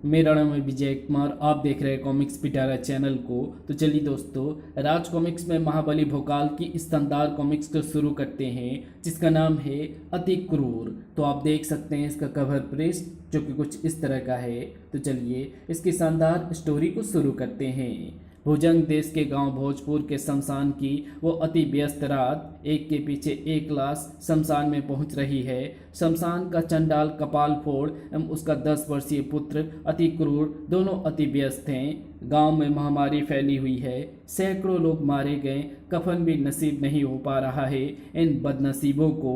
मेरा नाम है विजय कुमार। आप देख रहे हैं कॉमिक्स पिटारा चैनल को। तो चलिए दोस्तों, राज कॉमिक्स में महाबली भोकाल की इस शानदार कॉमिक्स को शुरू करते हैं, जिसका नाम है अति क्रूर। तो आप देख सकते हैं इसका कवर पृष्ठ, जो कि कुछ इस तरह का है। तो चलिए इसकी शानदार स्टोरी को शुरू करते हैं। भुजंग देश के गांव भोजपुर के शमशान की वो अति व्यस्त रात, एक के पीछे एक लाश शमशान में पहुंच रही है। शमशान का चंडाल कपाल फोड़ एवं उसका 10 वर्षीय पुत्र अति क्रूर दोनों अति व्यस्त हैं। गांव में महामारी फैली हुई है, सैकड़ों लोग मारे गए, कफन भी नसीब नहीं हो पा रहा है इन बदनसीबों को।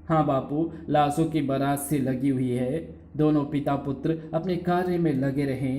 हाँ बापू, लाशों की बारात से लगी हुई है। दोनों पिता पुत्र अपने कार्य में लगे रहे।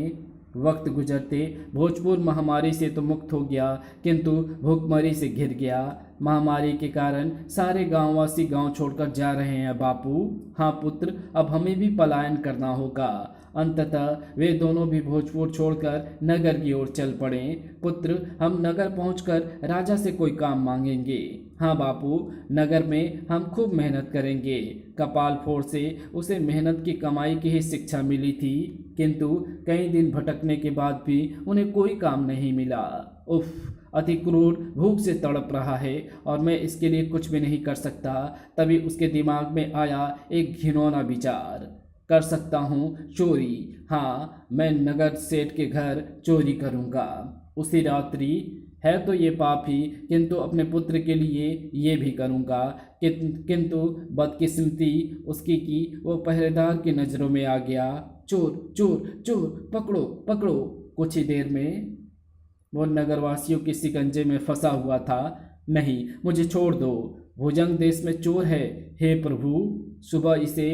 वक्त गुजरते भोजपुर महामारी से तो मुक्त हो गया, किंतु भूखमरी से घिर गया। महामारी के कारण सारे गांववासी गांव छोड़कर जा रहे हैं बापू। हाँ पुत्र, अब हमें भी पलायन करना होगा। अंततः वे दोनों भी भोजपुर छोड़कर नगर की ओर चल पड़े। पुत्र, हम नगर पहुंचकर राजा से कोई काम मांगेंगे। हाँ बापू, नगर में हम खूब मेहनत करेंगे। कपाल फोड़ से उसे मेहनत की कमाई की ही शिक्षा मिली थी, किंतु कई दिन भटकने के बाद भी उन्हें कोई काम नहीं मिला। उफ, अति क्रूर भूख से तड़प रहा है और मैं इसके लिए कुछ भी नहीं कर सकता। तभी उसके दिमाग में आया एक घिनौना विचार, कर सकता हूँ चोरी। हाँ, मैं नगर सेठ के घर चोरी करूँगा। उसी रात्रि, है तो ये पाप ही, किंतु अपने पुत्र के लिए ये भी करूँगा। किंतु बदकिस्मती उसकी कि वो पहरेदार की नज़रों में आ गया। चोर चोर चोर, पकड़ो पकड़ो। कुछ ही देर में वो नगरवासियों के शिकंजे में फंसा हुआ था। नहीं, मुझे छोड़ दो। भुजंग देश में चोर है। हे प्रभु, सुबह इसे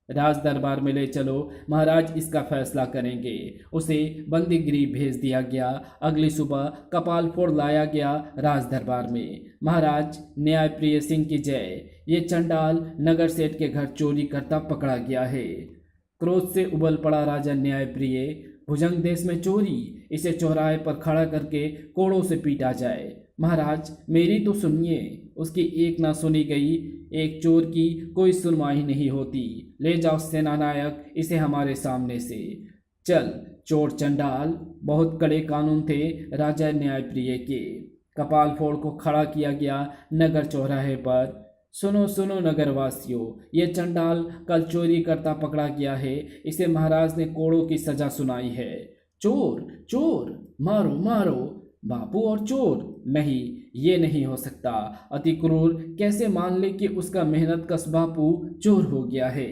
राज दरबार में ले चलो, महाराज इसका फैसला करेंगे। उसे बंदीगृह भेज दिया गया। अगली सुबह कपाल फोड़ लाया गया राज दरबार में। महाराज, न्याय प्रिय सिंह की जय। ये चंडाल नगर सेठ के घर चोरी करता पकड़ा गया है। क्रोध से उबल पड़ा राजा न्याय प्रिय। भुजंग देश में चोरी, इसे चौराहे पर खड़ा करके कोड़ों से पीटा जाए। महाराज, मेरी तो सुनिए। उसकी एक ना सुनी गई। एक चोर की कोई सुनवाई नहीं होती। ले जाओ सेनानायक इसे हमारे सामने से। चल चोर चंडाल। बहुत कड़े कानून थे राजा न्यायप्रिय के। कपाल फोड़ को खड़ा किया गया नगर चौराहे पर। सुनो सुनो नगरवासियों, ये चंडाल कल चोरी करता पकड़ा गया है। इसे महाराज ने कोड़ों की सजा सुनाई है। चोर चोर, मारो मारो। बापू, और चोर? नहीं, ये नहीं हो सकता। अति क्रूर कैसे मान ले कि उसका मेहनत कश बापू चोर हो गया है।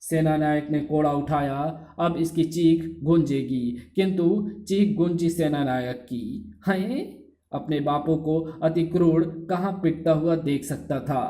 सेनानायक ने कोड़ा उठाया। अब इसकी चीख गूंजेगी, किंतु चीख गूंजी सेनानायक की। हैं? अपने बापू को अति क्रूर कहाँ पिटता हुआ देख सकता था।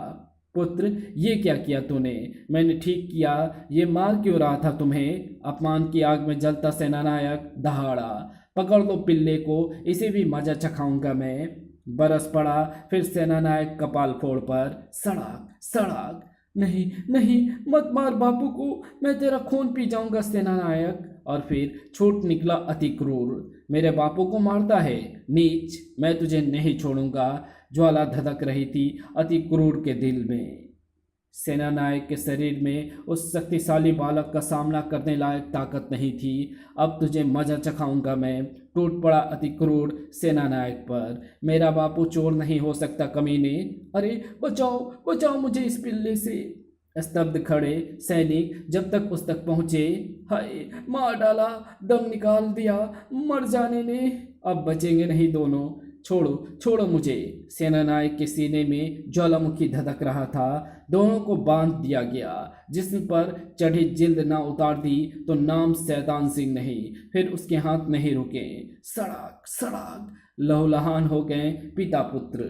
पुत्र, ये क्या किया तूने? मैंने ठीक किया, ये मार क्यों रहा था तुम्हें? अपमान की आग में जलता सेनानायक दहाड़ा। पकड़ लो पिल्ले को, इसे भी मजा चखाऊंगा मैं। बरस पड़ा फिर सेनानायक कपाल फोड़ पर। सड़ाक सड़ाक। नहीं नहीं, मत मार बापू को, मैं तेरा खून पी जाऊंगा सेनानायक। और फिर छूट निकला अति क्रूर। मेरे बापू को मारता है? नीच, मैं तुझे नहीं छोड़ूंगा। ज्वाला धधक रही थी अति क्रूर के दिल में। सेनानायक के शरीर में उस शक्तिशाली बालक का सामना करने लायक ताकत नहीं थी। अब तुझे मजा चखाऊंगा मैं। टूट पड़ा अति क्रूर सेनानायक पर। मेरा बापू चोर नहीं हो सकता कमीने। अरे बचाओ बचाओ मुझे इस पिल्ले से। स्तब्ध खड़े सैनिक जब तक उस तक पहुंचे। हाय, मार डाला, दम निकाल दिया, मर जाने ने। अब बचेंगे नहीं दोनों। छोड़ो छोड़ो मुझे। सेनानायक के सीने में ज्वालामुखी धधक रहा था। दोनों को बांध दिया गया। जिस्म पर चढ़ी जिल्द ना उतार दी तो नाम शैतान सिंह नहीं। फिर उसके हाथ नहीं रुके। सड़ाक सड़ाक लहूलुहान हो गए पिता पुत्र,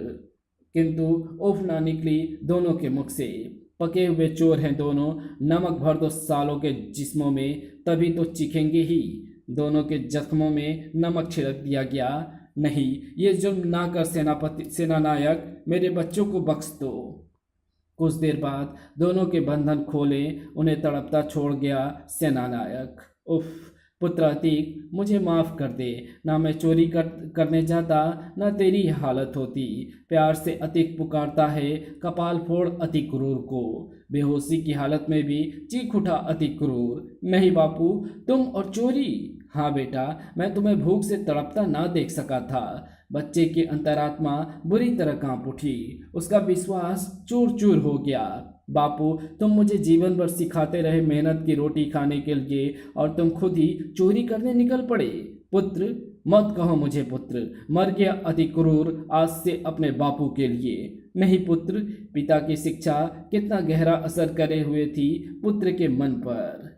किंतु उफ ना निकली दोनों के मुख से। पके हुए चोर हैं दोनों। नमक भर दो सालों के जिस्मों में, तभी तो चीखेंगे ही। दोनों के जख्मों में नमक छिड़क दिया गया। नहीं, ये जुल्म ना कर सेनानायक, मेरे बच्चों को बख्श दो। कुछ देर बाद दोनों के बंधन खोले, उन्हें तड़पता छोड़ गया सेनानायक। उफ, पुत्र अतीक, मुझे माफ़ कर दे। ना मैं चोरी करने जाता, ना तेरी हालत होती। प्यार से अतीक पुकारता है, कपाल फोड़ अति क्रूर को। बेहोशी की हालत में भी चीख उठा अति क्रूर, नहीं बापू, तुम और चोरी? हाँ बेटा, मैं तुम्हें भूख से तड़पता ना देख सका था। बच्चे की अंतरात्मा बुरी तरह कांप उठी। उसका विश्वास चूर चूर हो गया। बापू, तुम मुझे जीवन भर सिखाते रहे मेहनत की रोटी खाने के लिए, और तुम खुद ही चोरी करने निकल पड़े। पुत्र, मत कहो मुझे पुत्र, मर गया अति क्रूर आज से अपने बापू के लिए। नहीं पुत्र, पिता की शिक्षा कितना गहरा असर करे हुए थी पुत्र के मन पर।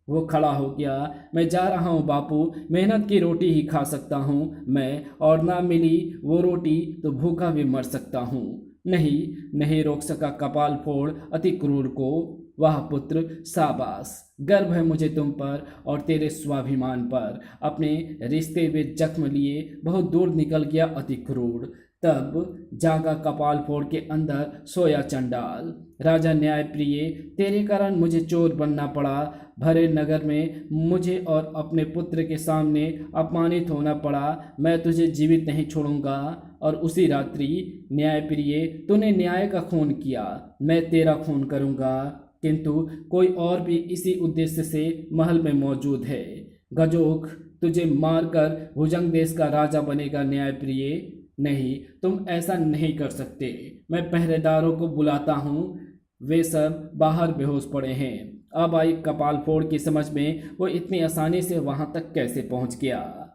वो खड़ा हो गया। मैं जा रहा हूँ बापू, मेहनत की रोटी ही खा सकता हूँ मैं, और ना मिली वो रोटी तो भूखा भी मर सकता हूँ। नहीं, नहीं रोक सका कपाल फोड़ अति क्रूर को। वाह पुत्र, शाबाश, गर्व है मुझे तुम पर और तेरे स्वाभिमान पर। अपने रिश्ते में जख्म लिए बहुत दूर निकल गया अति क्रूर। तब जागा कपाल फोड़ के अंदर सोया चंडाल। राजा न्यायप्रिय, तेरे कारण मुझे चोर बनना पड़ा। भरे नगर में मुझे और अपने पुत्र के सामने अपमानित होना पड़ा। मैं तुझे जीवित नहीं छोड़ूंगा। और उसी रात्रि न्यायप्रिय, तूने न्याय का खून किया, मैं तेरा खून करूंगा। किंतु कोई और भी इसी उद्देश्य से महल में मौजूद है। गजोख तुझे मारकर भुजंग देश का राजा बनेगा न्यायप्रिय। नहीं, तुम ऐसा नहीं कर सकते। मैं पहरेदारों को बुलाता हूँ, वे सब बाहर बेहोश पड़े हैं। अब आई कपाल फोड़ की समझ में, वो इतनी आसानी से वहां तक कैसे पहुंच गया।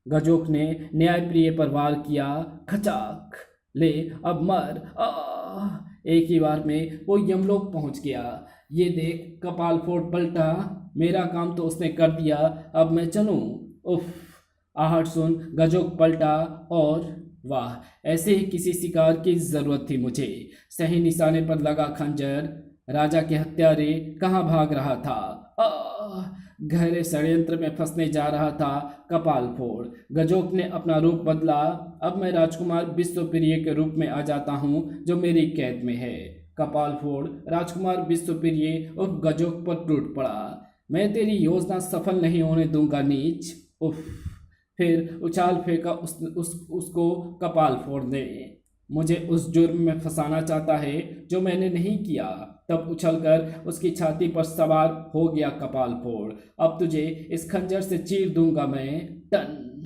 गजोख ने न्यायप्रिय पर वार किया। खचाक, ले अब मर। एक ही बार में वो यमलोक पहुंच गया। ये देख कपाल फोड़ पलटा। मेरा काम तो उसने कर दिया, अब मैं चलूं? उफ! आहट सुन गजोख पलटा और वाह, ऐसे ही किसी शिकार की जरूरत थी मुझे। सही निशाने पर लगा खंजर। राजा के हत्यारे कहाँ भाग रहा था? गहरे षड्यंत्र में फंसने जा रहा था कपाल फोड़। गजोख ने अपना रूप बदला। अब मैं राजकुमार विश्वप्रिय के रूप में आ जाता हूँ जो मेरी कैद में है। कपाल फोड़ राजकुमार विश्वप्रिय उर्फ गजोख पर टूट पड़ा। मैं तेरी योजना सफल नहीं होने दूंगा नीच। उफ! फिर उछाल फेंका उसको कपाल फोड़ ने। मुझे उस जुर्म में फंसाना चाहता है जो मैंने नहीं किया। तब उछलकर उसकी छाती पर सवार हो गया कपाल फोड़। अब तुझे इस खंजर से चीर दूंगा मैं। टन!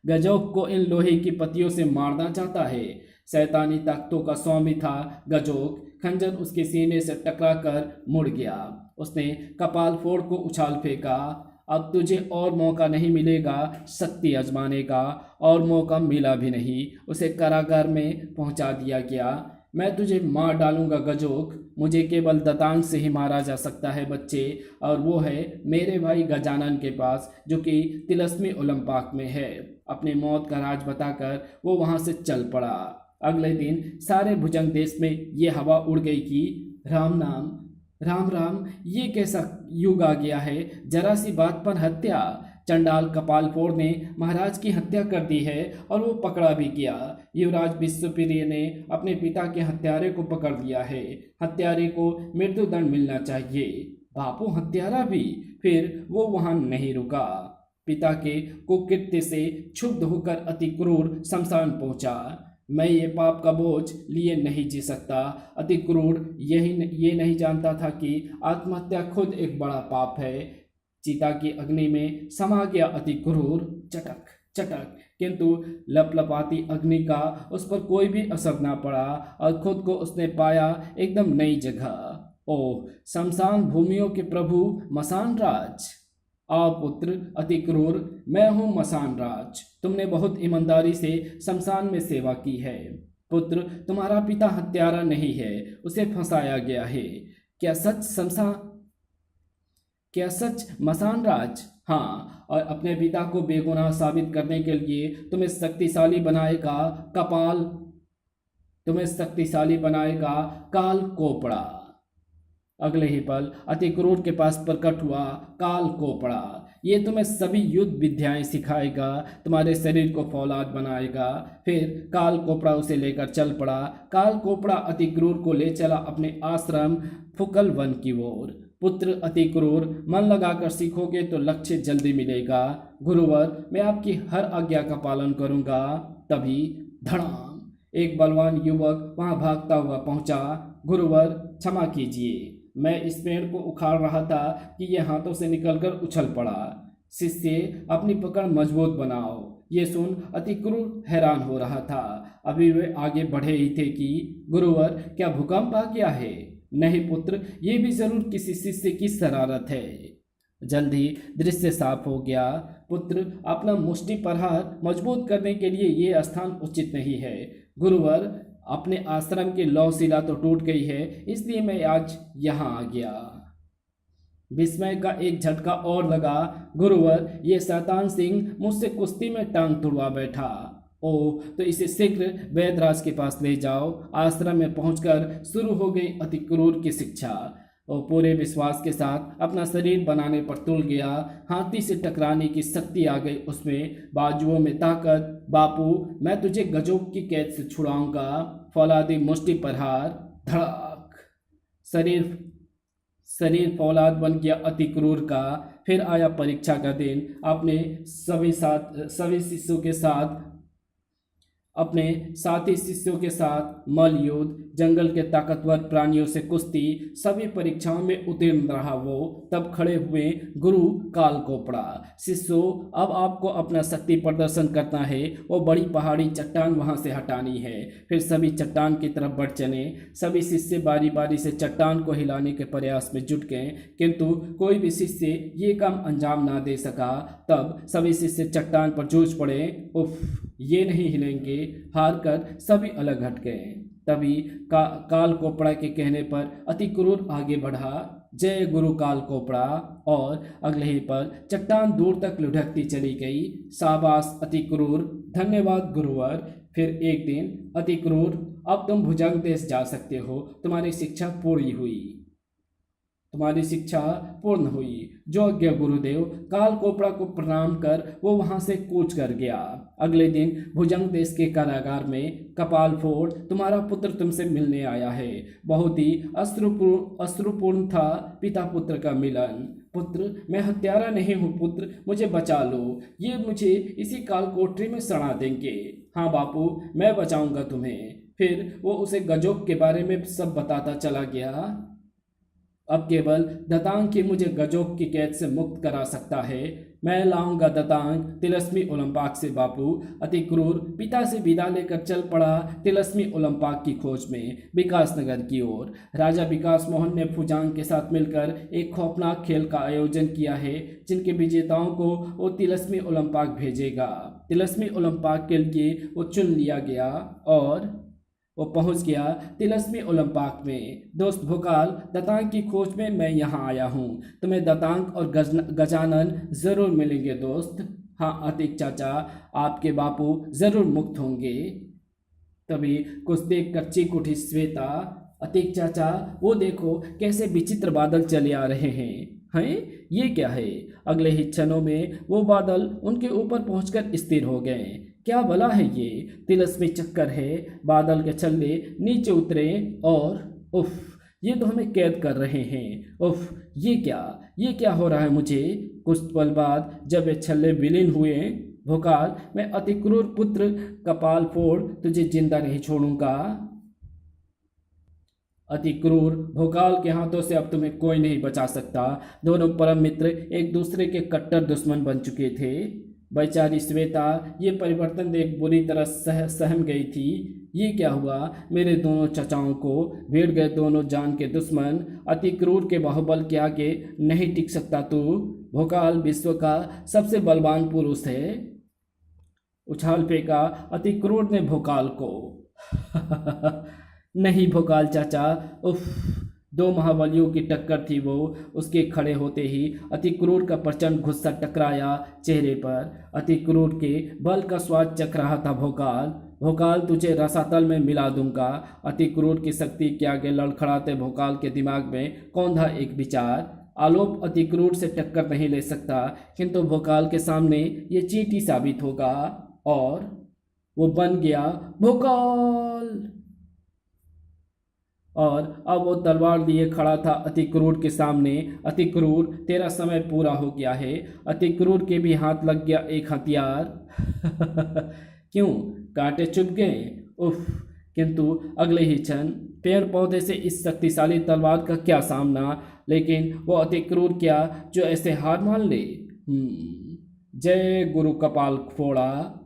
गजोख को इन लोहे की पत्तियों से मारना चाहता है। शैतानी ताकतों का स्वामी था गजोख। खंजर उसके सीने से टकराकर मुड़ गया। उसने कपाल फोड़ को उछाल फेंका। अब तुझे और मौका नहीं मिलेगा शक्ति आजमाने का, और मौका मिला भी नहीं। उसे कारागार में पहुंचा दिया गया। मैं तुझे मार डालूंगा गजोख। मुझे केवल दतांग से ही मारा जा सकता है बच्चे, और वो है मेरे भाई गजानन के पास, जो कि तिलस्मी ओलंपाक में है। अपने मौत का राज बताकर वो वहां से चल पड़ा। अगले दिन सारे भुजंग देश में ये हवा उड़ गई कि राम नाम, राम राम, ये कैसा युग आ गया है। जरा सी बात पर हत्या। चंडाल कपाल फोड़ ने महाराज की हत्या कर दी है, और वो पकड़ा भी गया। युवराज विश्वप्रिय ने अपने पिता के हत्यारे को पकड़ लिया है। हत्यारे को मृत्युदंड मिलना चाहिए। बापू हत्यारा भी? फिर वो वहां नहीं रुका। पिता के कुकृत्य से क्षुब्ध होकर अति क्रूर शमशान पहुंचा। मैं ये पाप का बोझ लिए नहीं जी सकता। अति क्रूर ये नहीं जानता था कि आत्महत्या खुद एक बड़ा पाप है। चिता की अग्नि में समा गया अति क्रूर। चटक चटक, किंतु लपलपाती अग्नि का उस पर कोई भी असर ना पड़ा, और खुद को उसने पाया एकदम नई जगह। ओह, शमशान भूमियों के प्रभु मसान राज! आओ पुत्र अति क्रूर, मैं हूँ मसान राज। तुमने बहुत ईमानदारी से शमशान में सेवा की है। पुत्र, तुम्हारा पिता हत्यारा नहीं है, उसे फंसाया गया है। क्या सच मसान राज? हाँ, और अपने पिता को बेगुनाह साबित करने के लिए तुम्हें शक्तिशाली बनाएगा काल कोपड़ा। अगले ही पल अति क्रूर के पास प्रकट हुआ काल कोपड़ा। ये तुम्हें सभी युद्ध विद्याएं सिखाएगा, तुम्हारे शरीर को फौलाद बनाएगा। फिर काल कोपड़ा उसे लेकर चल पड़ा। काल कोपड़ा अति क्रूर को ले चला अपने आश्रम फुकल वन की ओर। पुत्र अति क्रूर, मन लगाकर सीखोगे तो लक्ष्य जल्दी मिलेगा। गुरुवर, मैं आपकी हर आज्ञा का पालन करूंगा। तभी धड़ाम, एक बलवान युवक वहां भागता हुआ पहुंचा। गुरुवर, क्षमा कीजिए, मैं इस पेड़ को उखाड़ रहा था कि यह हाथों से निकलकर उछल पड़ा। शिष्य, अपनी पकड़ मजबूत बनाओ। ये सुन अति क्रूर हैरान हो रहा था। अभी वे आगे बढ़े ही थे कि गुरुवर, क्या भूकंप आ गया है? नहीं पुत्र, ये भी जरूर किसी शिष्य की शरारत है। जल्द ही दृश्य साफ हो गया। पुत्र, अपना मुष्टि प्रहार मजबूत करने के लिए ये स्थान उचित नहीं है। गुरुवर, अपने आश्रम की लौ शिला तो टूट गई है, इसलिए मैं आज यहाँ आ गया। विस्मय का एक झटका और लगा। गुरुवर, ये शैतान सिंह मुझसे कुश्ती में टांग तुड़वा बैठा। ओ, तो इसे शीघ्र वैदराज के पास ले जाओ। आश्रम में पहुंचकर शुरू हो गई अति क्रूर की शिक्षा। और पूरे विश्वास के साथ अपना शरीर बनाने पर तुल गया। हाथी से टकराने की शक्ति आ गई उसमें, बाजुओं में ताकत। बापू, मैं तुझे गजों की कैद से छुड़ाऊंगा। फौलादी मुष्टि प्रहार, धड़ाक। शरीर शरीर फौलाद बन गया अति क्रूर का। फिर आया परीक्षा का दिन। अपने सभी शिष्यों के साथ अपने साथी शिष्यों के साथ मल युद्ध, जंगल के ताकतवर प्राणियों से कुश्ती, सभी परीक्षाओं में उत्तीर्ण रहा वो। तब खड़े हुए गुरु काल कोपड़ा। शिष्यों, अब आपको अपना शक्ति प्रदर्शन करना है। वो बड़ी पहाड़ी चट्टान वहां से हटानी है। फिर सभी चट्टान की तरफ बढ़ चले। सभी शिष्य बारी बारी से चट्टान को हिलाने के प्रयास में जुट गए, किंतु कोई भी शिष्य ये काम अंजाम ना दे सका। तब सभी शिष्य चट्टान पर जूझ पड़े। उफ, ये नहीं हिलेंगे। हार कर सभी अलग हट गए। तभी काल कोपड़ा के कहने पर अति क्रूर आगे बढ़ा। जय गुरु काल कोपड़ा। और अगले ही पर चट्टान दूर तक लुढ़कती चली गई। शाबाश अति क्रूर, धन्यवाद गुरुवर। फिर एक दिन, अति क्रूर, अब तुम भुजंग देश जा सकते हो। तुम्हारी शिक्षा पूर्ण हुई। जो आज्ञा गुरुदेव। काल कोपड़ा को प्रणाम कर वो वहां से कूच कर गया। अगले दिन भुजंग देश के कारागार में कपाल फोड़, तुम्हारा पुत्र तुमसे मिलने आया है। बहुत ही अश्रुपूर्ण था पिता पुत्र का मिलन। पुत्र, मैं हत्यारा नहीं हूँ पुत्र, मुझे बचा लो। ये मुझे इसी काल कोठरी में सड़ा देंगे। हाँ बापू, मैं बचाऊंगा तुम्हें। फिर वो उसे गजोग के बारे में सब बताता चला गया। अब केवल दतांग ही मुझे गजोग की कैद से मुक्त करा सकता है। मैं लाऊंगा दतांग तिलस्मी ओलंपाक से। बापू अति क्रूर पिता से विदा लेकर चल पड़ा तिलस्मी ओलंपाक की खोज में विकास नगर की ओर। राजा विकास मोहन ने फुजांग के साथ मिलकर एक खौफनाक खेल का आयोजन किया है, जिनके विजेताओं को वो तिलस्मी ओलंपाक भेजेगा। तिलस्मी ओलंपाक के लिए वो चुन लिया गया और वो पहुंच गया तिलस्मी ओलंपाक में। दोस्त भोकाल, दतांग की खोज में मैं यहाँ आया हूँ। तुम्हें दतांग और गजानन जरूर मिलेंगे दोस्त। हाँ अतिक चाचा, आपके बापू जरूर मुक्त होंगे। तभी कुछ देख कर चीख उठी श्वेता। अतिक चाचा, वो देखो कैसे विचित्र बादल चले आ रहे हैं। ये क्या है? अगले ही क्षणों में वो बादल उनके ऊपर पहुंचकर स्थिर हो गए। क्या भला है ये? तिलस्मी चक्कर है। बादल के छल्ले नीचे उतरे और उफ, ये तो हमें कैद कर रहे हैं। उफ, ये क्या हो रहा है मुझे? कुछ पल बाद जब ये छल्ले विलीन हुए, भोकाल, मैं अति क्रूर पुत्र कपाल फोड़ तुझे जिंदा नहीं छोड़ूंगा। अति क्रूर भोकाल के हाथों से अब तुम्हें कोई नहीं बचा सकता। दोनों परम मित्र एक दूसरे के कट्टर दुश्मन बन चुके थे। बेचारी श्वेता ये परिवर्तन देख बुरी तरह सहम गई थी। ये क्या हुआ? मेरे दोनों चचाओं को भिड़ गए दोनों जान के दुश्मन। अति क्रूर के बाहुबल के आगे नहीं टिक सकता तू। भोकाल विश्व का सबसे बलवान पुरुष है। उछाल फेंका अति क्रूर ने भोकाल को। नहीं भोकाल चाचा, उफ, दो महाबलियों की टक्कर थी वो। उसके खड़े होते ही अति क्रूर का प्रचंड गुस्सा टकराया चेहरे पर। अति क्रूर के बल का स्वाद चख रहा था भोकाल, तुझे रसातल में मिला दूंगा। अति क्रूर की शक्ति के आगे लड़खड़ाते भोकाल के दिमाग में कौंधा एक विचार। आलोप अति क्रूर से टक्कर नहीं ले सकता, किंतु भोकाल के सामने ये चींटी साबित होगा और वो बन गया भोकाल। और अब वो तलवार लिए खड़ा था अति क्रूर के सामने। अति क्रूर, तेरा समय पूरा हो गया है। अति क्रूर के भी हाथ लग गया एक हथियार। क्यों, कांटे चुभ गए? उफ! किंतु अगले ही क्षण पेड़ पौधे से इस शक्तिशाली तलवार का क्या सामना। लेकिन वो अति क्रूर क्या जो ऐसे हार मान ले? जय गुरु कपाल फोड़ा,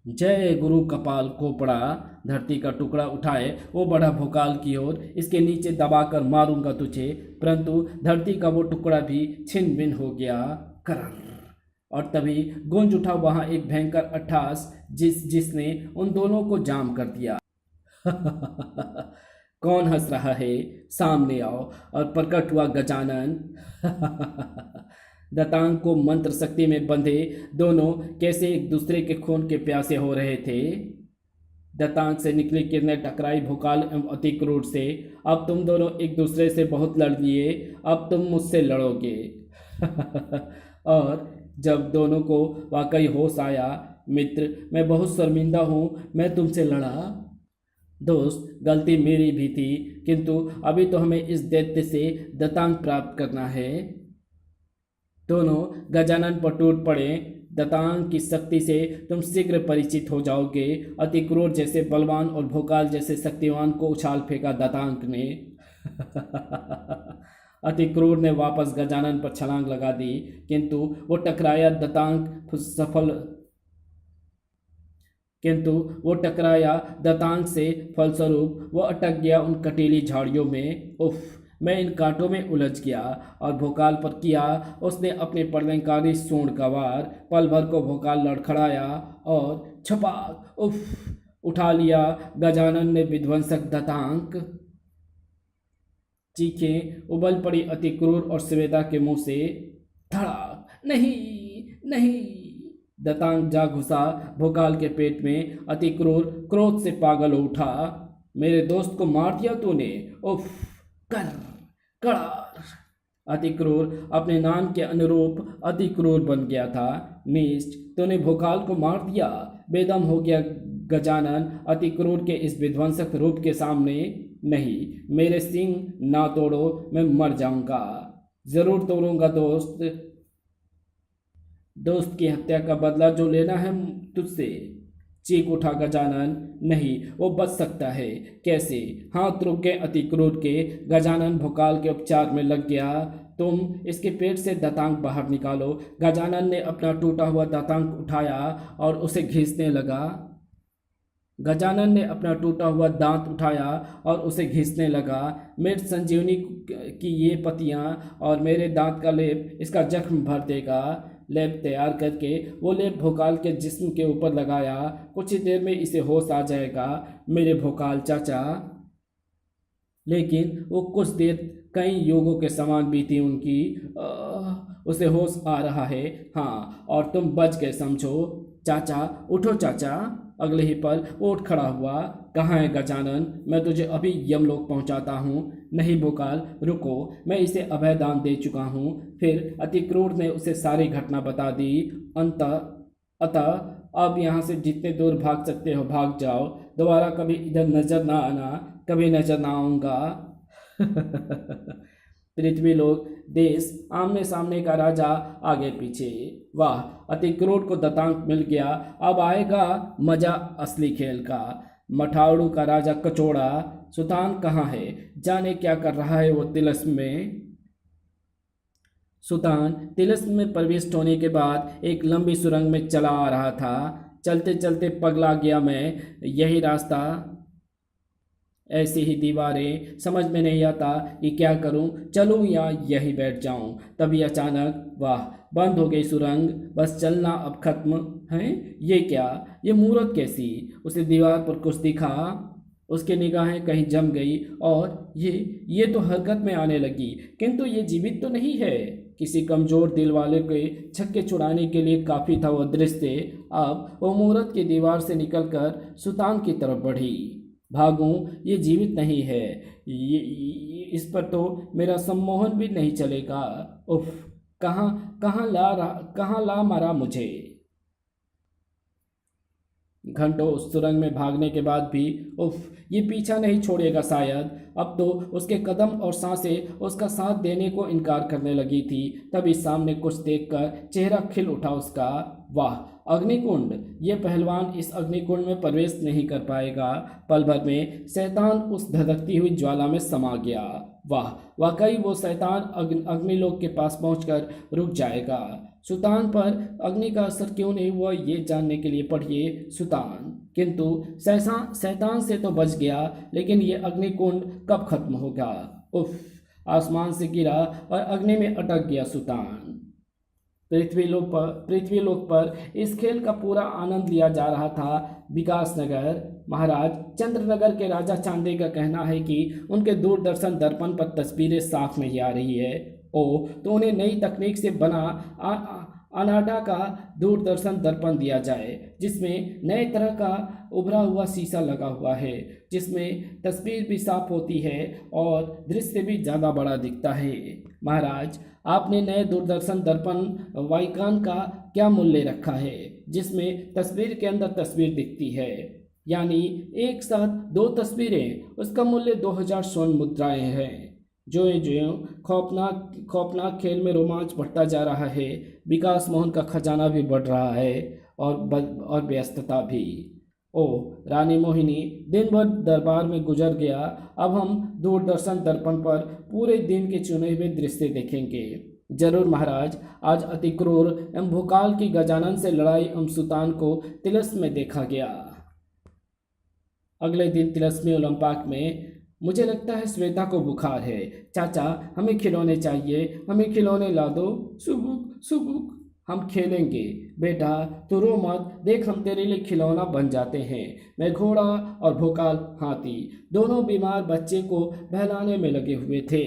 जय गुरु कपाल कोपड़ा। धरती का टुकड़ा उठाए वो बढ़ा भोकाल की ओर। इसके नीचे दबाकर मारूंगा तुझे। परंतु धरती का वो टुकड़ा भी छिन भिन हो गया। करर। और तभी गूंज उठा वहां एक भयंकर अट्ठास जिसने उन दोनों को जाम कर दिया। कौन हंस रहा है? सामने आओ। और प्रकट हुआ गजानन। दतांग को मंत्र शक्ति में बंधे दोनों कैसे एक दूसरे के खून के प्यासे हो रहे थे। दतांग से निकली किरणें टकराई भोकाल एवं अति क्रूर से। अब तुम दोनों एक दूसरे से बहुत लड़ लिए, अब तुम मुझसे लड़ोगे। और जब दोनों को वाकई होश आया, मित्र मैं बहुत शर्मिंदा हूँ, मैं तुमसे लड़ा। दोस्त, गलती मेरी भी थी, किंतु अभी तो हमें इस दैत्य से दतांग प्राप्त करना है। दोनों गजानन पर टूट पड़े। दतांग की शक्ति से तुम शीघ्र परिचित हो जाओगे। अति क्रूर जैसे बलवान और भोकाल जैसे शक्तिवान को उछाल फेंका दतांग ने। अति क्रूर ने वापस गजानन पर छलांग लगा दी, किंतु वो टकराया दतांग से। फलस्वरूप वो अटक गया उन कटीली झाड़ियों में। उफ! मैं इन कांटों में उलझ गया। और भोकाल पर किया उसने अपने प्रलयंकारी सूंड का वार। पल भर को भोकाल लड़खड़ाया और छपाक! उफ! उठा लिया गजानन ने विध्वंसक दतांग। चीखें उबल पड़ी अति क्रूर और श्वेता के मुंह से। धड़ाक! नहीं, नहीं! दतांग जा घुसा भोकाल के पेट में। अति क्रूर क्रोध से पागल हो उठा। मेरे दोस्त को मार दिया तूने! उफ! कर करार। अति क्रूर अपने नाम के अनुरूप अति क्रूर बन गया था। नीच, तूने भोकाल को मार दिया। बेदम हो गया गजानन अति क्रूर के इस विध्वंसक रूप के सामने। नहीं, मेरे सिंह ना तोड़ो, मैं मर जाऊंगा। जरूर तोड़ूंगा दोस्त। दोस्त की हत्या का बदला जो लेना है तुझसे। चीख उठा गजानन। नहीं, वो बच सकता है। कैसे? हाथ रुक गए अति क्रूर के। गजानन भोकाल के उपचार में लग गया। तुम इसके पेट से दतांग बाहर निकालो। गजानन ने अपना टूटा हुआ दतांग उठाया और उसे घिसने लगा। गजानन ने अपना टूटा हुआ दांत उठाया और उसे घिसने लगा। मृत संजीवनी की ये पत्तियां और मेरे दांत का लेप इसका जख्म भर देगा। लेप तैयार करके वो लेप भोकाल के जिस्म के ऊपर लगाया। कुछ ही देर में इसे होश आ जाएगा मेरे भोकाल चाचा। लेकिन वो कुछ देर कई युगों के समान बीती उनकी। उसे होश आ रहा है। हाँ, और तुम बच गए समझो। चाचा उठो चाचा। अगले ही पल वो उठ खड़ा हुआ। कहाँ है गजानन? मैं तुझे अभी यमलोक पहुंचाता हूँ। नहीं भोकाल, रुको, मैं इसे अभयदान दे चुका हूँ। फिर अति क्रूर ने उसे सारी घटना बता दी। अतः अब यहाँ से जितने दूर भाग सकते हो भाग जाओ। दोबारा कभी इधर नजर ना आना। कभी नजर ना आऊँगा। पृथ्वी लोक देश आमने सामने का राजा आगे पीछे। वाह, अति क्रूर को दतांग मिल गया। अब आएगा मजा असली खेल का। मठाड़ू का राजा कचौड़ा सुल्तान कहाँ है? जाने क्या कर रहा है वो तिलस्म में। सुल्तान तिलस्म में प्रविष्ट होने के बाद एक लंबी सुरंग में चला आ रहा था। चलते चलते पगला गया मैं। यही रास्ता, ऐसी ही दीवारें, समझ में नहीं आता कि क्या करूं, चलूं या यहीं बैठ जाऊं। तभी अचानक वाह, बंद हो गई सुरंग। बस चलना अब खत्म है। ये क्या, ये मूरत कैसी? उसे दीवार पर कुछ दिखा। उसकी निगाहें कहीं जम गई और ये तो हरकत में आने लगी, किंतु ये जीवित तो नहीं है। किसी कमजोर दिल वाले के छक्के छुड़ाने के लिए काफ़ी था वो दृश्य। अब वो मूरत की दीवार से निकलकर सुल्तान की तरफ बढ़ी। भागूं, ये जीवित नहीं है। इस पर तो मेरा सम्मोहन भी नहीं चलेगा। उफ, कहाँ ला मारा मुझे। घंटों उस सुरंग में भागने के बाद भी उफ, ये पीछा नहीं छोड़ेगा शायद। अब तो उसके कदम और सांसें उसका साथ देने को इनकार करने लगी थी। तभी सामने कुछ देखकर चेहरा खिल उठा उसका। वाह, अग्निकुंड! ये पहलवान इस अग्निकुंड में प्रवेश नहीं कर पाएगा। पल भर में शैतान उस धधकती हुई ज्वाला में समा गया। वाह, वाकई वो शैतान अग्निलोक के पास पहुंचकर रुक जाएगा। सुतान पर अग्नि का असर क्यों नहीं हुआ, ये जानने के लिए पढ़िए सुतान। किंतु शैतान से तो बच गया, लेकिन ये अग्निकुंड कब खत्म होगा। उफ, आसमान से गिरा और अग्नि में अटक गया सुतान। पृथ्वीलोक पर इस खेल का पूरा आनंद लिया जा रहा था। विकास नगर महाराज चंद्रनगर के राजा चांदे का कहना है कि उनके दूरदर्शन दर्पण पर तस्वीरें साफ नहीं आ रही है। तो उन्हें नई तकनीक से बना अनाडा का दूरदर्शन दर्पण दिया जाए, जिसमें नए तरह का उभरा हुआ शीशा लगा हुआ है, जिसमें तस्वीर भी साफ होती है और दृश्य भी ज़्यादा बड़ा दिखता है। महाराज, आपने नए दूरदर्शन दर्पण वाइकान का क्या मूल्य रखा है, जिसमें तस्वीर के अंदर तस्वीर दिखती है, यानी एक साथ दो तस्वीरें? उसका मूल्य 2000 स्वर्ण मुद्राएं हैं। जो खौफनाक खेल में रोमांच बढ़ता जा रहा है, विकास मोहन का खजाना भी बढ़ रहा है और व्यस्तता भी। ओ रानी मोहिनी, दिन भर दरबार में गुजर गया। अब हम दूरदर्शन दर्पण पर पूरे दिन के चुने हुए दृश्य देखेंगे। जरूर महाराज। आज अति क्रूर एवं भोकाल की गजानन से लड़ाई एवं सुल्तान को तिलस्म में देखा गया। अगले दिन तिलस्मी ओलंपाक में मुझे लगता है श्वेता को बुखार है। चाचा, हमें खिलौने चाहिए, हमें खिलौने ला दो। सुबुक सुबुक, हम खेलेंगे। बेटा तू रो मत, देख हम तेरे लिए खिलौना बन जाते हैं। मैं घोड़ा और भोकाल हाथी, दोनों बीमार बच्चे को बहलाने में लगे हुए थे।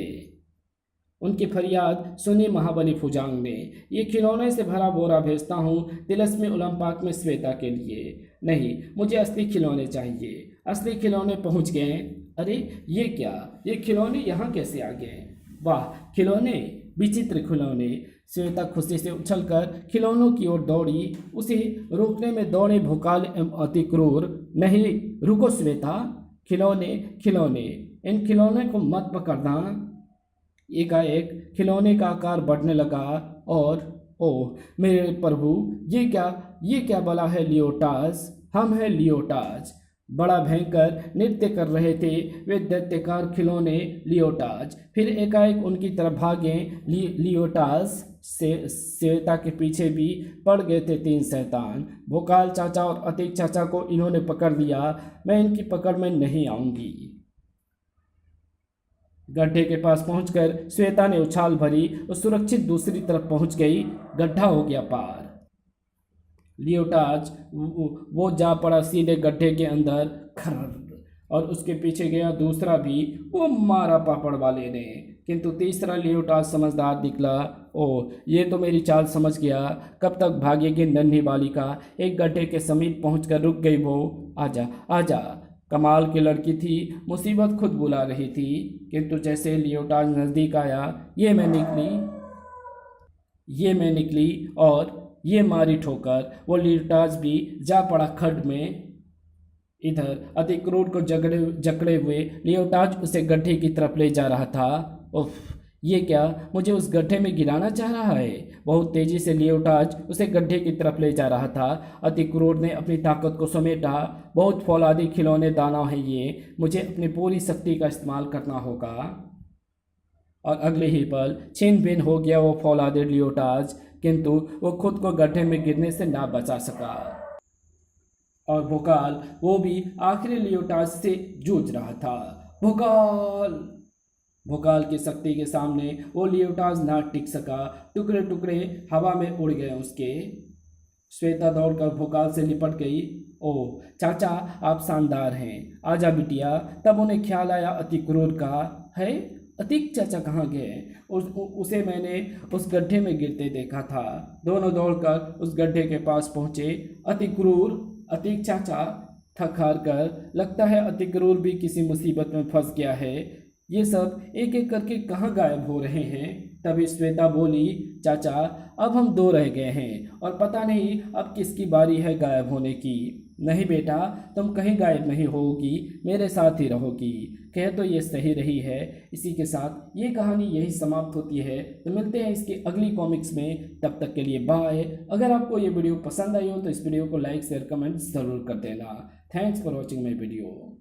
उनकी फरियाद सुनी महाबली फुजांग ने। ये खिलौने से भरा बोरा भेजता हूँ तिलस्मी ओलंपाक में श्वेता के लिए। नहीं, मुझे असली खिलौने चाहिए। असली खिलौने पहुँच गए। अरे ये क्या, ये खिलौने यहाँ कैसे आ गए? वाह, खिलौने, विचित्र खिलौने। श्वेता खुशी से उछलकर खिलौनों की ओर दौड़ी। उसे रोकने में दौड़े भोकाल एवं अति क्रूर। नहीं, रुको श्वेता, खिलौने खिलौने, इन खिलौने को मत पकड़ना। एकाएक खिलौने का आकार बढ़ने लगा और ओह मेरे प्रभु, ये क्या बला है लियोटास? हम हैं लियोटास। बड़ा भयंकर नृत्य कर रहे थे वे दैत्यकार खिलौने लियोटास। फिर एकाएक उनकी तरफ भागे लियोटास। श्वेता के पीछे भी पड़ गए थे 3 शैतान। भोकाल चाचा और अतीक चाचा को इन्होंने पकड़ लिया। मैं इनकी पकड़ में नहीं आऊंगी। गड्ढे के पास पहुंचकर श्वेता ने उछाल भरी और सुरक्षित दूसरी तरफ पहुंच गई। गड्ढा हो गया पार। लियोटाज वो जा पड़ा सीधे गड्ढे के अंदर। खर्र, और उसके पीछे गया दूसरा भी। वो मारा पापड़ वाले ने, किंतु तीसरा लियोटाज समझदार निकला। ओह, ये तो मेरी चाल समझ गया। कब तक भागेगी नन्ही बालिका? एक गड्ढे के समीप पहुंचकर रुक गई वो। आजा आजा। कमाल की लड़की थी, मुसीबत खुद बुला रही थी। किंतु जैसे लियोटाज नज़दीक आया, ये मैं निकली और ये मारी ठोकर। वो लियोटाज भी जा पड़ा खड्ड में। इधर अति क्रूर को जकड़े हुए लियोटाज उसे गड्ढे की तरफ ले जा रहा था। उफ, ये क्या, मुझे उस गड्ढे में गिराना चाह रहा है? बहुत तेजी से लियोटाज उसे गड्ढे की तरफ ले जा रहा था। अति क्रूर ने अपनी ताकत को समेटा। बहुत फौलादी खिलौने दाना है ये, मुझे अपनी पूरी शक्ति का इस्तेमाल करना होगा। और अगले ही पल छिन भिन हो गया वो फौलादी लियोटाज, किंतु वो खुद को गड्ढे में गिरने से ना बचा सका। और भोकाल, वो भी आखिरी लियोटाज से जूझ रहा था। भोकाल की शक्ति के सामने वो लियोटाज ना टिक सका। टुकड़े टुकड़े हवा में उड़ गए उसके। श्वेता दौड़कर भोकाल से लिपट गई। ओह चाचा, आप शानदार हैं, आजा बिटिया। तब उन्हें ख्याल आया अति क्रूर का है। अतीक चाचा कहाँ गए? उसे मैंने उस गड्ढे में गिरते देखा था। दोनों दौड़कर उस गड्ढे के पास पहुँचे। अति क्रूर, अतीक चाचा थक हार कर, लगता है अति क्रूर भी किसी मुसीबत में फंस गया है। ये सब एक एक करके कहाँ गायब हो रहे हैं। तभी श्वेता बोली, चाचा अब हम दो रह गए हैं और पता नहीं अब किसकी बारी है गायब होने की। नहीं बेटा, तुम कहीं गायब नहीं होगी, मेरे साथ ही रहोगी। कह तो ये सही रही है। इसी के साथ ये कहानी यही समाप्त होती है। तो मिलते हैं इसकी अगली कॉमिक्स में, तब तक के लिए बाय। अगर आपको ये वीडियो पसंद आई हो तो इस वीडियो को लाइक शेयर कमेंट ज़रूर कर देना। Thanks for watching my video.